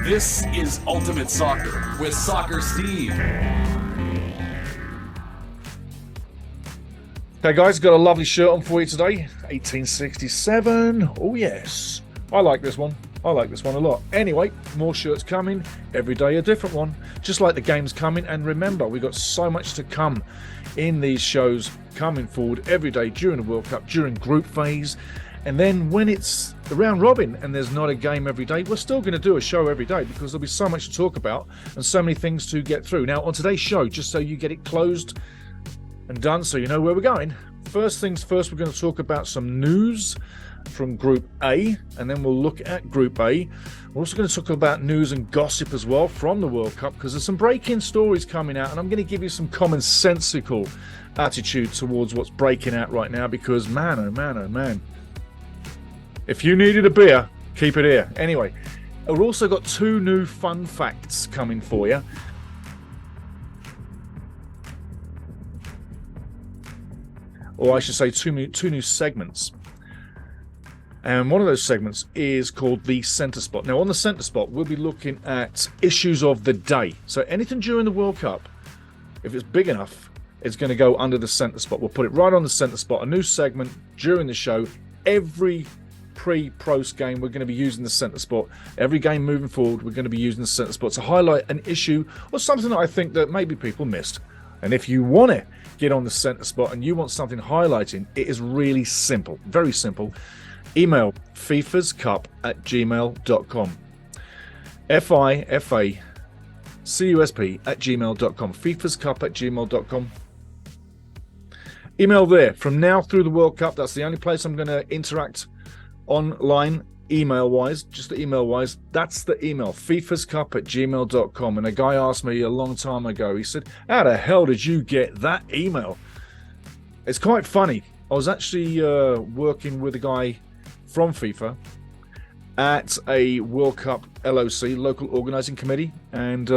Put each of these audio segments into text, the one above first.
This is Ultimate Soccer with Soccer Steve. Okay, guys, got a lovely shirt on for you today. 1867. Oh, yes. I like this one. I like this one a lot. Anyway, more shirts coming. Every day a different one. Just like the games coming. And remember, we've got so much to come in these shows coming forward every day during the World Cup, during group phase. And then when it's the round robin and there's not a game every day, we're still going to do a show every day because there'll be so much to talk about and so many things to get through. Now, on today's show, just so you get it closed and done so you know where we're going, first things first, we're going to talk about some news from Group A, and then we'll look at Group A. We're also going to talk about news and gossip as well from the World Cup because there's some breaking stories coming out, and I'm going to give you some commonsensical attitude towards what's breaking out right now because, man, oh man, oh man. If you needed a beer, keep it here. Anyway, we've also got two new fun facts coming for you. Or I should say two new segments. And one of those segments is called the Centre Spot. Now, on the Centre Spot, we'll be looking at issues of the day. So anything during the World Cup, if it's big enough, it's going to go under the Centre Spot. We'll put it right on the Centre Spot. A new segment during the show. Every pre-post game, we're going to be using the Centre Spot. Every game moving forward, we're going to be using the Centre Spot to highlight an issue or something that I think that maybe people missed. And if you want to get on the Centre Spot and you want something highlighting, it is really simple, very simple. Email fifascup@gmail.com. FIFACUSP@gmail.com. fifascup@gmail.com. Email there. From now through the World Cup, that's the only place I'm going to interact online, email-wise, just the email-wise. That's the email, fifascup@gmail.com. And a guy asked me a long time ago, he said, how the hell did you get that email? It's quite funny. I was actually working with a guy from FIFA at a World Cup LOC, local organising committee, and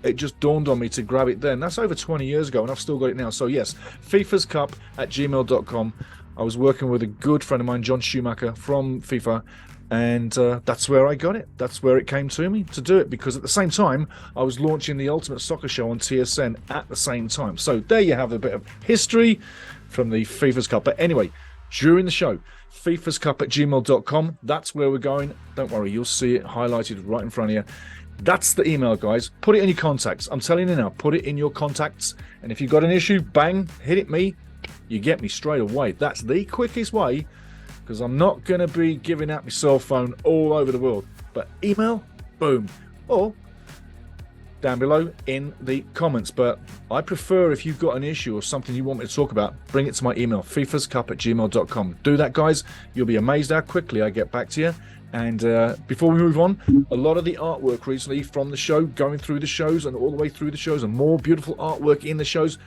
it just dawned on me to grab it then. That's over 20 years ago, and I've still got it now. So yes, fifascup@gmail.com. I was working with a good friend of mine, John Schumacher from FIFA, and that's where I got it. That's where it came to me to do it, because at the same time, I was launching the Ultimate Soccer Show on TSN at the same time. So there you have a bit of history from the FIFA's Cup. But anyway, during the show, fifascup@gmail.com. That's where we're going. Don't worry, you'll see it highlighted right in front of you. That's the email, guys. Put it in your contacts. I'm telling you now, put it in your contacts. And if you've got an issue, bang, hit it me. You get me straight away. That's the quickest way, because I'm not going to be giving out my cell phone all over the world. But email, boom. Or down below in the comments. But I prefer, if you've got an issue or something you want me to talk about, bring it to my email, fifascup@gmail.com. Do that, guys. You'll be amazed how quickly I get back to you. And before we move on, a lot of the artwork recently from the show, going through the shows and all the way through the shows, and more beautiful artwork in the shows.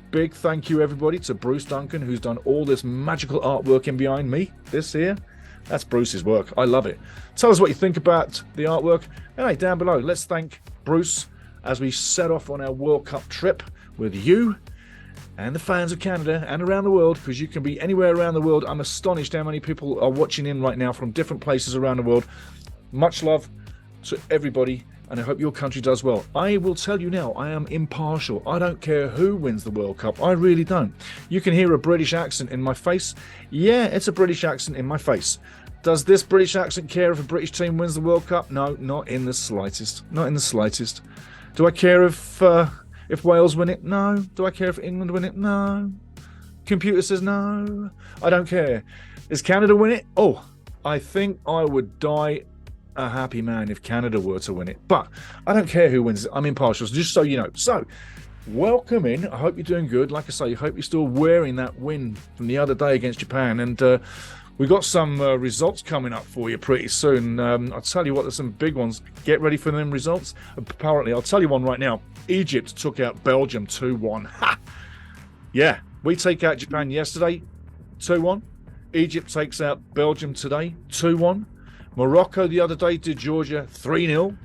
Big thank you, everybody, to Bruce Duncan, who's done all this magical artwork in behind me. This here, that's Bruce's work. I love it. Tell us what you think about the artwork. And hey, down below, let's thank Bruce as we set off on our World Cup trip with you and the fans of Canada and around the world, because you can be anywhere around the world. I'm astonished how many people are watching in right now from different places around the world. Much love to everybody, and I hope your country does well. I will tell you now, I am impartial. I don't care who wins the World Cup. I really don't. You can hear a British accent in my face. Yeah, it's a British accent in my face. Does this British accent care if a British team wins the World Cup? No, not in the slightest. Not in the slightest. Do I care if Wales win it? No. Do I care if England win it? No. Computer says no. I don't care. Does Canada win it? Oh, I think I would die a happy man if Canada were to win it. But I don't care who wins it. I'm impartial, so just so you know. So, welcome in. I hope you're doing good. Like I say, I hope you're still wearing that win from the other day against Japan. And we've got some results coming up for you pretty soon. I'll tell you what, there's some big ones. Get ready for them results. Apparently, I'll tell you one right now. Egypt took out Belgium 2-1. Ha! Yeah, we take out Japan yesterday, 2-1. Egypt takes out Belgium today, 2-1. Morocco the other day did Georgia 3-0.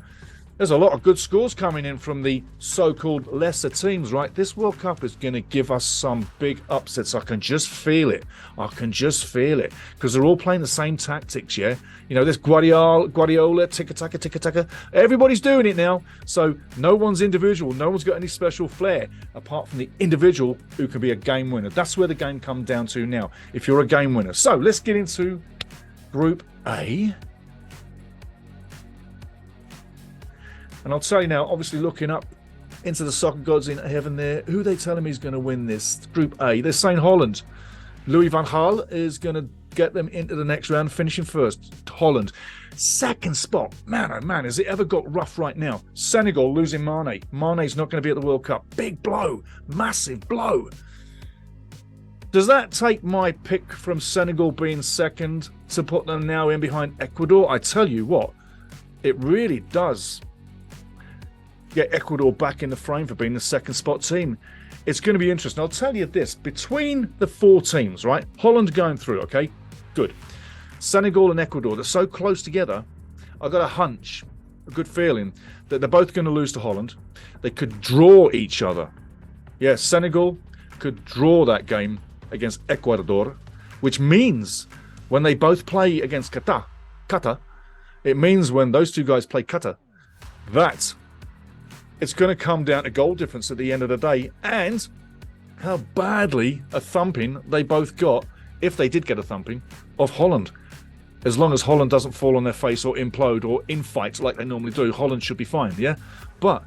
There's a lot of good scores coming in from the so-called lesser teams, right? This World Cup is going to give us some big upsets. I can just feel it. I can just feel it. Because they're all playing the same tactics, yeah? You know, this Guardiola, tika-taka. Everybody's doing it now. So no one's individual. No one's got any special flair apart from the individual who can be a game winner. That's where the game comes down to now, if you're a game winner. So let's get into Group A. And I'll tell you now, obviously looking up into the soccer gods in heaven there, who they telling me is going to win this Group A? They're saying Holland. Louis van Gaal is going to get them into the next round, finishing first. Holland. Second spot. Man, oh man, has it ever got rough right now? Senegal losing Mane. Mane's not going to be at the World Cup. Big blow. Massive blow. Does that take my pick from Senegal being second to put them now in behind Ecuador? I tell you what, it really does get Ecuador back in the frame for being the second spot team. It's going to be interesting. I'll tell you this, between the four teams, right? Holland going through, okay? Good. Senegal and Ecuador, they're so close together. I've got a hunch, a good feeling, that they're both going to lose to Holland. They could draw each other. Yeah, Senegal could draw that game against Ecuador, which means when they both play against Qatar, it means when those two guys play Qatar, that it's going to come down to goal difference at the end of the day and how badly a thumping they both got, if they did get a thumping, of Holland. As long as Holland doesn't fall on their face or implode or infight like they normally do, Holland should be fine, yeah? But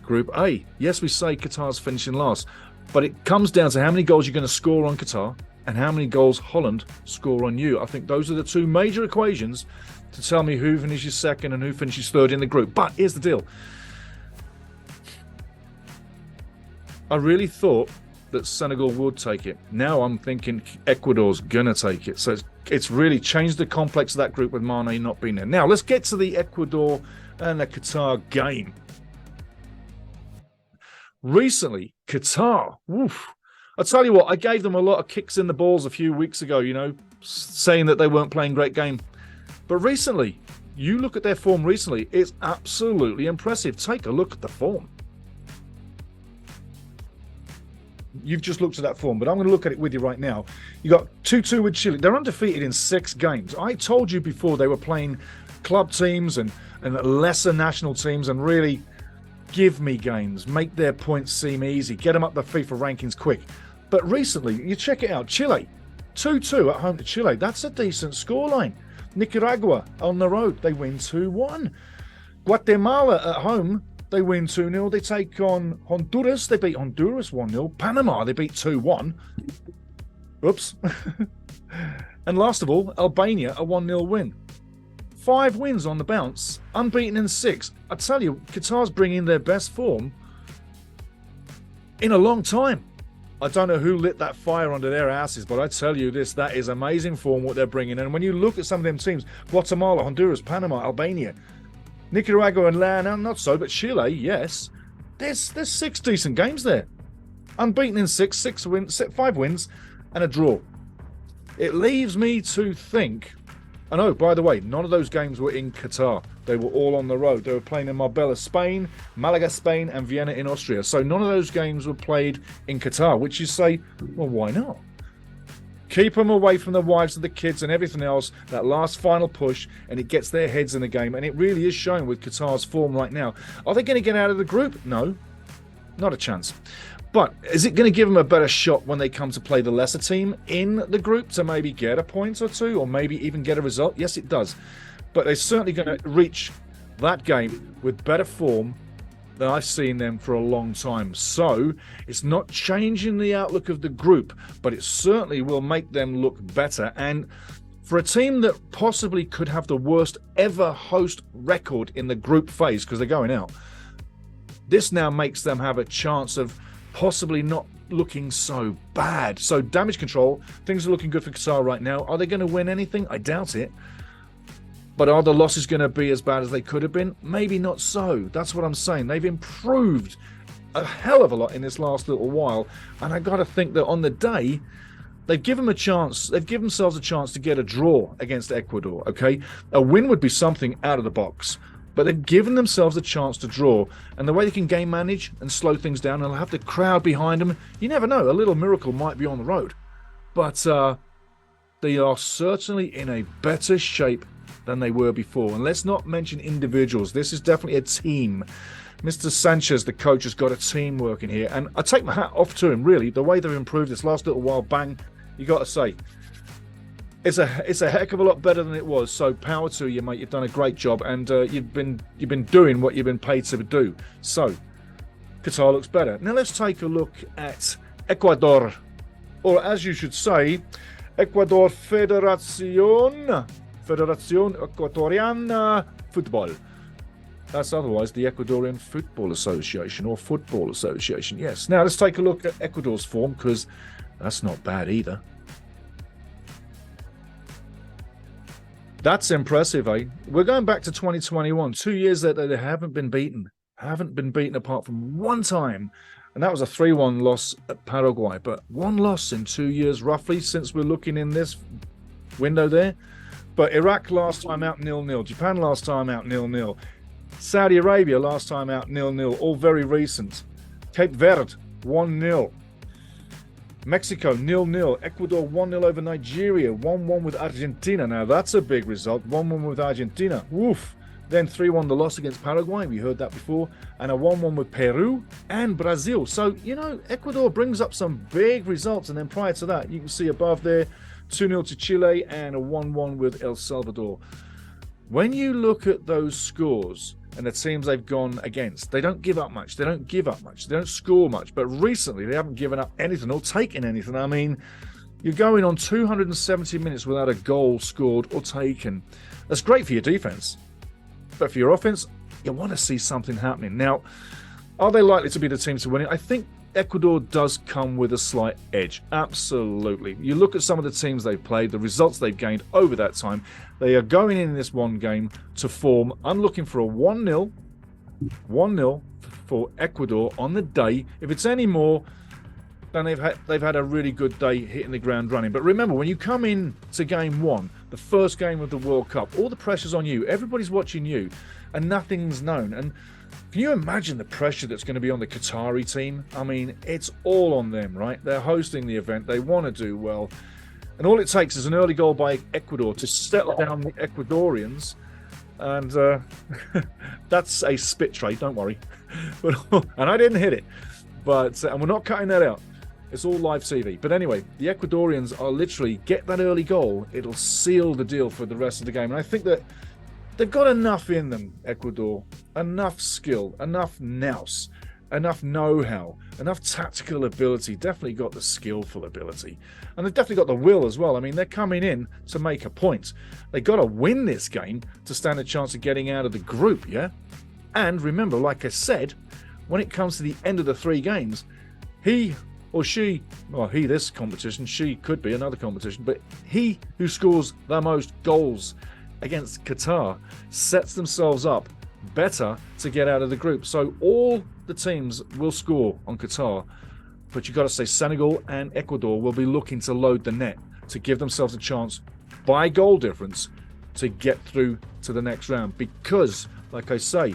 Group A, yes, we say Qatar's finishing last, but it comes down to how many goals you're going to score on Qatar and how many goals Holland score on you. I think those are the two major equations to tell me who finishes second and who finishes third in the group. But here's the deal. I really thought that Senegal would take it. Now I'm thinking Ecuador's gonna take it. So it's really changed the complex of that group with Mane not being there. Now let's get to the Ecuador and the Qatar game. Recently, Qatar, oof. I tell you what, I gave them a lot of kicks in the balls a few weeks ago, you know, saying that they weren't playing great game. But recently, you look at their form recently, it's absolutely impressive. Take a look at the form. You've just looked at that form, but I'm going to look at it with you right now. You got 2-2 with Chile. They're undefeated in 6 games. I told you before they were playing club teams and lesser national teams and really give me games, make their points seem easy, get them up the FIFA rankings quick. But recently, you check it out, Chile, 2-2 at home to Chile. That's a decent scoreline. Nicaragua on the road, they win 2-1. Guatemala at home, they win 2-0. They take on Honduras. They beat Honduras 1-0. Panama, they beat 2-1. Oops. And last of all, Albania, a 1-0 win. 5 wins on the bounce, unbeaten in 6. I tell you, Qatar's bringing their best form in a long time. I don't know who lit that fire under their asses, but I tell you this, that is amazing form what they're bringing. And when you look at some of them teams, Guatemala, Honduras, Panama, Albania, Nicaragua and Elena, not so, but Chile, yes. There's 6 decent games there. Unbeaten in 6 wins, 5 wins, and a draw. It leaves me to think, and oh, by the way, none of those games were in Qatar. They were all on the road. They were playing in Marbella, Spain, Malaga, Spain, and Vienna in Austria. So none of those games were played in Qatar, which you say, well, why not? Keep them away from the wives and the kids and everything else, that last final push, and it gets their heads in the game. And it really is showing with Qatar's form right now. Are they going to get out of the group? No, not a chance. But is it going to give them a better shot when they come to play the lesser team in the group to maybe get a point or two or maybe even get a result? Yes, it does. But they're certainly going to reach that game with better form than I've seen them for a long time. So it's not changing the outlook of the group, but it certainly will make them look better. And for a team that possibly could have the worst ever host record in the group phase, because they're going out, this now makes them have a chance of possibly not looking so bad. So damage control, things are looking good for Qatar right now. Are they going to win anything? I doubt it. But are the losses going to be as bad as they could have been? Maybe not so. That's what I'm saying. They've improved a hell of a lot in this last little while. And I got to think that on the day, they've given them a chance. They've given themselves a chance to get a draw against Ecuador, okay? A win would be something out of the box. But they've given themselves a chance to draw. And the way they can game manage and slow things down, and they'll have the crowd behind them, you never know, a little miracle might be on the road. But they are certainly in a better shape than they were before. And let's not mention individuals. This is definitely a team. Mr. Sanchez, the coach, has got a team working here. And I take my hat off to him, really. The way they've improved this last little while, bang, you got to say, it's a heck of a lot better than it was. So power to you, mate. You've done a great job. And you've been doing what you've been paid to do. So Qatar looks better. Now let's take a look at Ecuador. Or as you should say, Ecuador Federación Ecuatoriana Football. That's otherwise the Ecuadorian Football Association or Football Association. Yes. Now let's take a look at Ecuador's form, because that's not bad either. That's impressive, eh? We're going back to 2021, 2 years that they haven't been beaten. Haven't been beaten apart from one time. And that was a 3-1 loss at Paraguay. But one loss in 2 years, roughly, since we're looking in this window there. But Iraq last time out 0-0. Japan last time out 0-0. Saudi Arabia last time out 0-0. All very recent. Cape Verde 1-0. Mexico 0-0. Ecuador 1-0 over Nigeria. 1-1 with Argentina. Now that's a big result. 1-1 with Argentina. Woof. Then 3-1 the loss against Paraguay. We heard that before. And a 1-1 with Peru and Brazil. So, you know, Ecuador brings up some big results. And then prior to that, you can see above there, 2-0 to Chile and a 1-1 with El Salvador. When you look at those scores and the teams they've gone against, they don't give up much. They don't give up much. They don't score much. But recently, they haven't given up anything or taken anything. I mean, you're going on 270 minutes without a goal scored or taken. That's great for your defense. But for your offense, you want to see something happening. Now, are they likely to be the team to win it? I think Ecuador does come with a slight edge. Absolutely. You look at some of the teams they've played, the results they've gained over that time. They are going in this one game to form. I'm looking for a 1-0 for Ecuador on the day. If it's any more, then they've had a really good day hitting the ground running. But remember, when you come in to game one, the first game of the World Cup, all the pressure's on you. Everybody's watching you, and nothing's known. And can you imagine the pressure that's going to be on the Qatari team? I mean, it's all on them, right? They're hosting the event. They want to do well. And all it takes is an early goal by Ecuador to settle down the Ecuadorians. And that's a spit trade, don't worry. And I didn't hit it. But and we're not cutting that out. It's all live TV. But anyway, the Ecuadorians are literally, get that early goal, it'll seal the deal for the rest of the game. And I think that they've got enough in them, Ecuador. Enough skill, enough nous, enough know-how, enough tactical ability. Definitely got the skillful ability. And they've definitely got the will as well. I mean, they're coming in to make a point. They've got to win this game to stand a chance of getting out of the group, yeah? And remember, like I said, when it comes to the end of the 3 games, he or she, well, he this competition, she could be another competition, but he who scores the most goals against Qatar sets themselves up better to get out of the group. So all the teams will score on Qatar, but you've got to say Senegal and Ecuador will be looking to load the net to give themselves a chance by goal difference to get through to the next round. Because, like I say,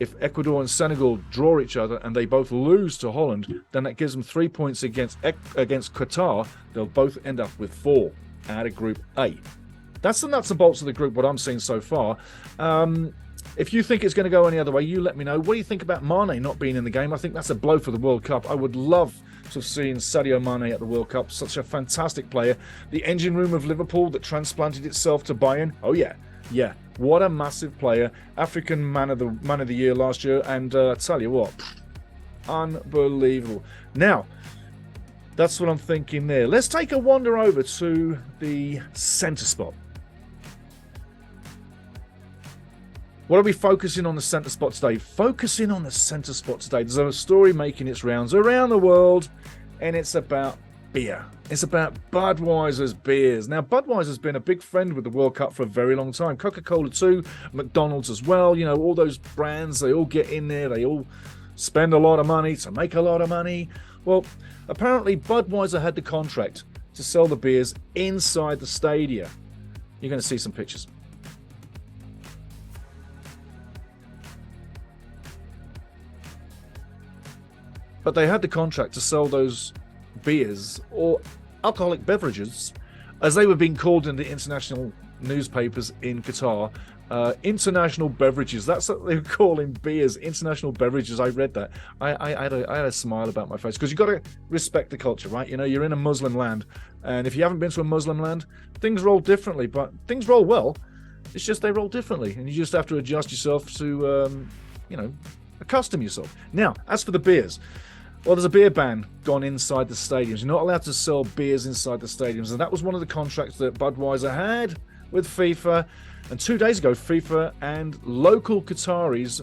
if Ecuador and Senegal draw each other and they both lose to Holland, then that gives them 3 points against Qatar. They'll both end up with 4 out of Group A. That's the nuts and bolts of the group, what I'm seeing so far. If you think it's going to go any other way, you let me know. What do you think about Mane not being in the game? I think that's a blow for the World Cup. I would love to have seen Sadio Mane at the World Cup. Such a fantastic player. The engine room of Liverpool that transplanted itself to Bayern. Oh, yeah. Yeah. What a massive player. African man of the year last year. And I tell you what, unbelievable. Now, that's what I'm thinking there. Let's take a wander over to the centre spot. What are we focusing on the centre spot today? Focusing on the centre spot today. There's a story making its rounds around the world, and it's about beer. It's about Budweiser's beers. Now, Budweiser's been a big friend with the World Cup for a very long time. Coca-Cola too, McDonald's as well. You know, all those brands, they all get in there. They all spend a lot of money to make a lot of money. Well, apparently Budweiser had the contract to sell the beers inside the stadia. You're going to see some pictures. but they had the contract to sell those beers or alcoholic beverages, as they were being called in the international newspapers in Qatar. International beverages. That's what they were calling beers. International beverages. I read that. I had a smile about my face, because you've got to respect the culture, right? You know, you're in a Muslim land, and if you haven't been to a Muslim land, things roll differently, but things roll well. It's just they roll differently, and you just have to adjust yourself to, accustom yourself. Now, as for the beers, well, there's a beer ban gone inside the stadiums. You're not allowed to sell beers inside the stadiums, and that was one of the contracts that Budweiser had with FIFA. And 2 days ago, FIFA and local Qataris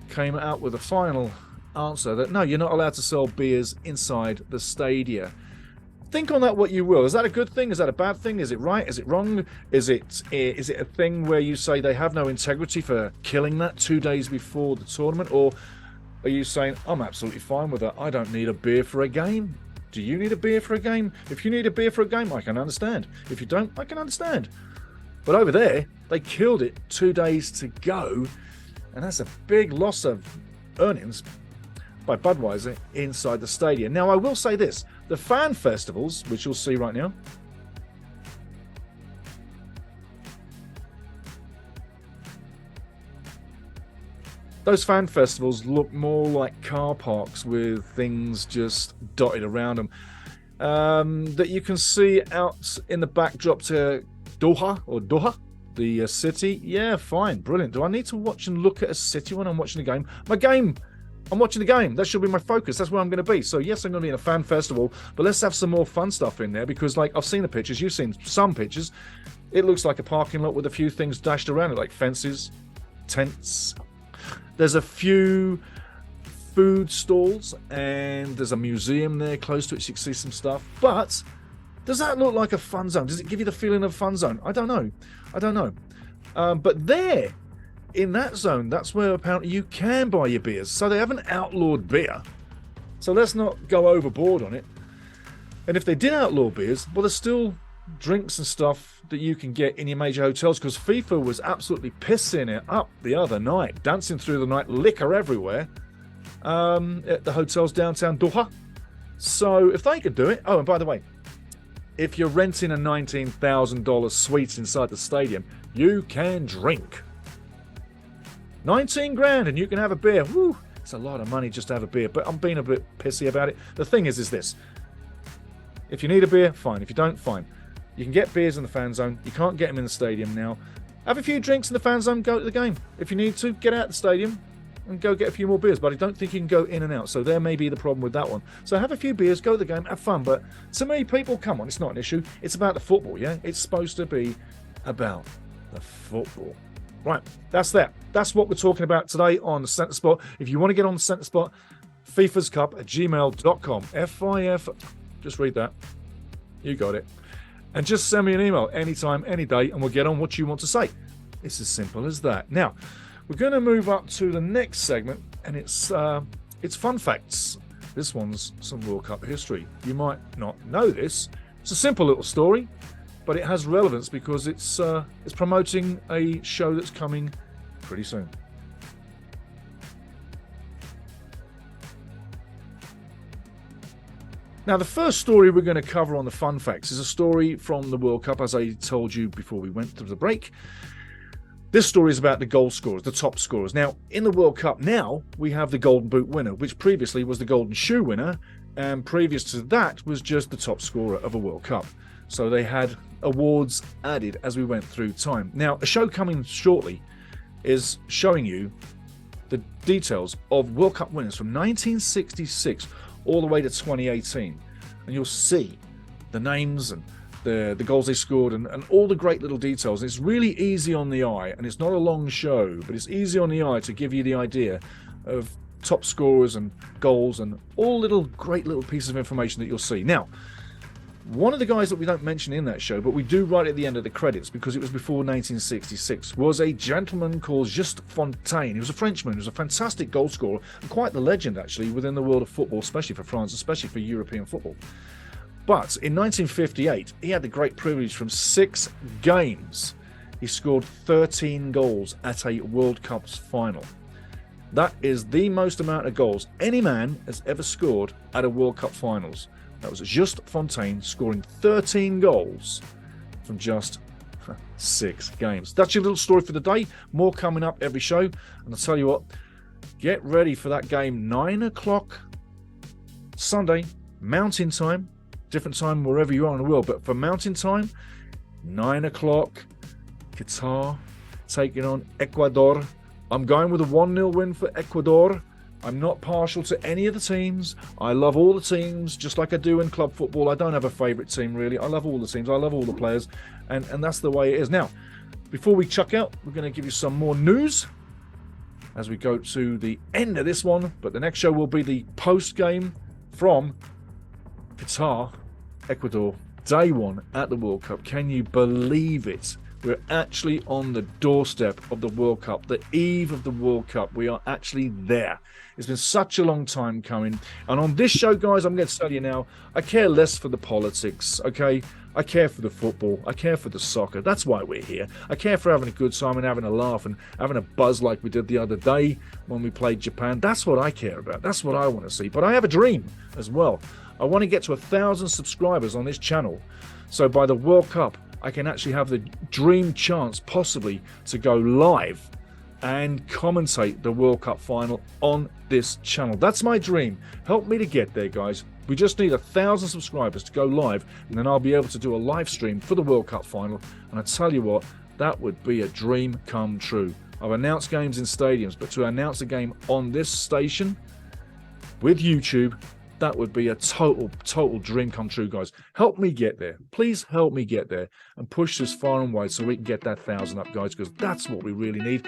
came out with a final answer that, no, you're not allowed to sell beers inside the stadia. Think on that what you will. Is that a good thing? Is that a bad thing? Is it right? Is it wrong? Is it a thing where you say they have no integrity for killing that 2 days before the tournament? Or are you saying, I'm absolutely fine with that. I don't need a beer for a game. Do you need a beer for a game? If you need a beer for a game, I can understand. If you don't, I can understand. But over there, they killed it 2 days to go, and that's a big loss of earnings by Budweiser inside the stadium. Now, I will say this. The fan festivals, which you'll see right now, those fan festivals look more like car parks with things just dotted around them, that you can see out in the backdrop to Doha, the city. Yeah, fine, brilliant. Do I need to watch and look at a city when I'm watching a game? I'm watching the game. That should be my focus. That's where I'm going to be. So yes, I'm going to be in a fan festival, but let's have some more fun stuff in there, because like I've seen the pictures, you've seen some pictures. It looks like a parking lot with a few things dashed around it, like fences, tents. There's a few food stalls, and there's a museum there close to it, so you can see some stuff. But does that look like a fun zone? Does it give you the feeling of a fun zone? I don't know. But there, in that zone, that's where apparently you can buy your beers. So they haven't outlawed beer. So let's not go overboard on it. And if they did outlaw beers, well, there's still drinks and stuff that you can get in your major hotels, because FIFA was absolutely pissing it up the other night, dancing through the night, liquor everywhere, at the hotels downtown Doha. So if they could do it... Oh, and by the way, if you're renting a $19,000 suite inside the stadium, you can drink. 19 grand and you can have a beer. Woo, it's a lot of money just to have a beer, but I'm being a bit pissy about it. The thing is this. If you need a beer, fine. If you don't, fine. You can get beers in the fan zone. You can't get them in the stadium now. Have a few drinks in the fan zone, go to the game. If you need to, get out the stadium and go get a few more beers, but I don't think you can go in and out, so there may be the problem with that one. So have a few beers, go to the game, have fun, but to me, people, come on, it's not an issue. It's about the football, yeah? It's supposed to be about the football. Right, that's that. That's what we're talking about today on the Centre Spot. If you want to get on the Centre Spot, fifascup@gmail.com. FIF, just read that. You got it. And just send me an email anytime, any day, and we'll get on what you want to say. It's as simple as that. Now, we're going to move up to the next segment, and it's fun facts. This one's some World Cup history. You might not know this. It's a simple little story, but it has relevance because it's promoting a show that's coming pretty soon. Now, the first story we're going to cover on the Fun Facts is a story from the World Cup, as I told you before we went to the break. This story is about the goal scorers, the top scorers. Now, in the World Cup now, we have the Golden Boot winner, which previously was the Golden Shoe winner, and previous to that was just the top scorer of a World Cup. So they had awards added as we went through time. Now, a show coming shortly is showing you the details of World Cup winners from 1966 all the way to 2018. And you'll see the names and the goals they scored and all the great little details. It's really easy on the eye, and it's not a long show, but it's easy on the eye to give you the idea of top scorers and goals and all little great little pieces of information that you'll see. Now, one of the guys that we don't mention in that show, but we do right at the end of the credits because it was before 1966, was a gentleman called Just Fontaine. He was a Frenchman. He was a fantastic goal scorer and quite the legend, actually, within the world of football, especially for France, especially for European football. But in 1958, he had the great privilege from 6 games. He scored 13 goals at a World Cup's final. That is the most amount of goals any man has ever scored at a World Cup finals. That was Just Fontaine scoring 13 goals from just 6 games. That's your little story for the day. More coming up every show. And I'll tell you what, get ready for that game, 9 o'clock Sunday, Mountain Time. Different time wherever you are in the world. But for Mountain Time, 9 o'clock, Qatar taking on Ecuador. I'm going with a 1-0 win for Ecuador. I'm not partial to any of the teams. I love all the teams, just like I do in club football. I don't have a favourite team, really. I love all the teams. I love all the players. And that's the way it is. Now, before we chuck out, we're going to give you some more news as we go to the end of this one. But the next show will be the post-game from Qatar, Ecuador, day 1 at the World Cup. Can you believe it? We're actually on the doorstep of the World Cup, the eve of the World Cup. We are actually there. It's been such a long time coming. And on this show, guys, I'm going to tell you now, I care less for the politics, okay? I care for the football. I care for the soccer. That's why we're here. I care for having a good time and having a laugh and having a buzz like we did the other day when we played Japan. That's what I care about. That's what I want to see. But I have a dream as well. I want to get to 1,000 subscribers on this channel. So by the World Cup, I can actually have the dream chance possibly to go live and commentate the World Cup final on this channel. That's my dream. Help me to get there, guys. We just need 1,000 subscribers to go live, and then I'll be able to do a live stream for the World Cup final. And I tell you what, that would be a dream come true. I've announced games in stadiums, but to announce a game on this station with YouTube, that would be a total dream come true, guys. Help me get there. Please help me get there and push this far and wide so we can get that 1,000 up, guys, because that's what we really need.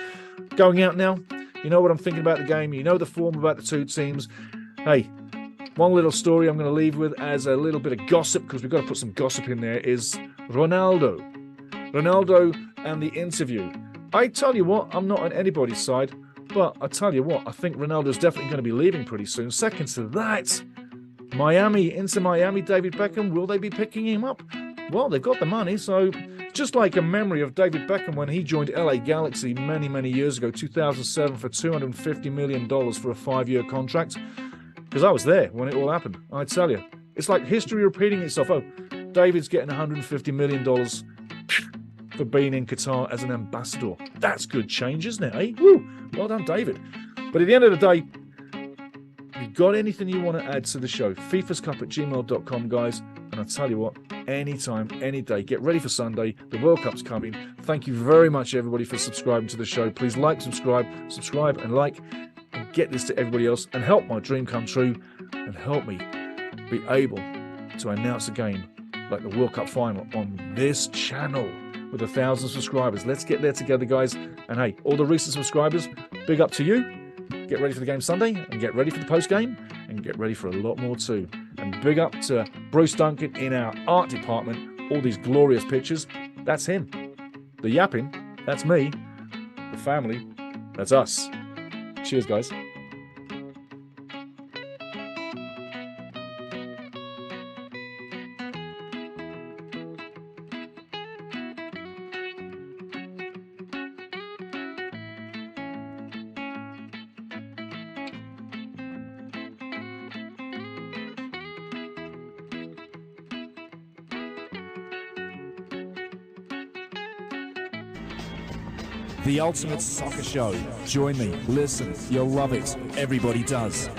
Going out now, you know what I'm thinking about the game. You know the form about the two teams. Hey, one little story I'm going to leave with as a little bit of gossip, because we've got to put some gossip in there, is Ronaldo. Ronaldo and the interview. I tell you what, I'm not on anybody's side, but I tell you what, I think Ronaldo's definitely going to be leaving pretty soon. Second to that, Inter Miami, David Beckham, will they be picking him up? Well, they've got the money, so just like a memory of David Beckham when he joined LA Galaxy many years ago, 2007, for $250 million for a 5-year contract, because I was there when it all happened. I tell you, it's like history repeating itself. Oh, David's getting $150 million for being in Qatar as an ambassador. That's good change, isn't it, eh? Woo! Well done, David. But at the end of the day, if you've got anything you want to add to the show, fifascup@gmail.com, guys. And I'll tell you what, anytime, any day, get ready for Sunday. The World Cup's coming. Thank you very much, everybody, for subscribing to the show. Please like, subscribe and like, and get this to everybody else, and help my dream come true, and help me be able to announce a game like the World Cup final on this channel with 1,000 subscribers. Let's get there together, guys. And hey, all the recent subscribers, big up to you. Get ready for the game Sunday, and get ready for the post-game, and get ready for a lot more too. And big up to Bruce Duncan in our art department. All these glorious pictures, that's him. The yapping, that's me. The family, that's us. Cheers, guys. The Ultimate Soccer Show. Join me, listen, you'll love it. Everybody does.